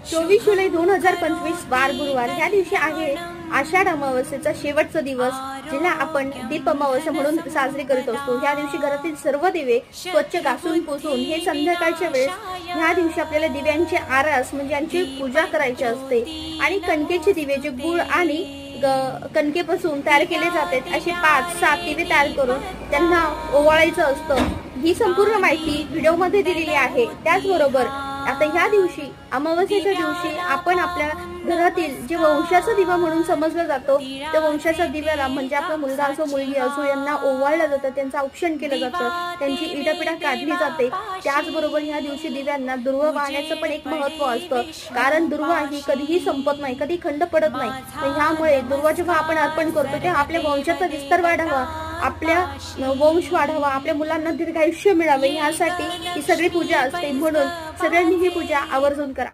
24 जुलै 2025 वार गुरुवार ह्या दिवशी आहे आषाढ अमावस्येचा शेवटचा दिवस, जिला आपण दीप अमावस्या म्हणून साजरी करत असतो। ह्या दिवशी घरातील सर्व दिवे स्वच्छ घासून पुसून हे संध्याकाळच्या वेळेस ह्या दिवशी आपल्याला दिव्यांची आरास म्हणजे यांची पूजा करायची असते आणि कणकेचे दिवे जे गुळ आणि कणकेपासून तयार केले जातात असे 5-7 दिवे तयार करून त्यांना ओवाळायचं असतं। ही संपूर्ण माहिती व्हिडिओमध्ये दिलेली आहे। त्याचबरोबर आता ह्या दिवशी अमावस्येच्या दिवशी आपण आपल्या घरातील जे वंशाचा दिवा म्हणून समजला जातो त्या वंशाच्या दिव्याला म्हणजे आपला मुलगा असो मुलगी असो यांना ओवाळलं जातं, त्यांचं औक्षण केलं जातं, त्यांची इडापिडा काढली जाते। त्याचबरोबर ह्या दिवशी दिव्यांना दुर्वा वाहण्याचं पण एक महत्त्व असतं, कारण दुर्वा ही कधीही संपत नाही, कधी खंड पडत नाही। ह्यामुळे दुर्वा जेव्हा आपण अर्पण करतो तेव्हा आपल्या वंशाचा विस्तार वाढावा, आपल्या वंश वाढावा, आपल्या मुलांना दीर्घायुष्य मिळावे यासाठी ही सगळी पूजा असते। म्हणून सगळ्यांनी ही पूजा आवर्जून करा।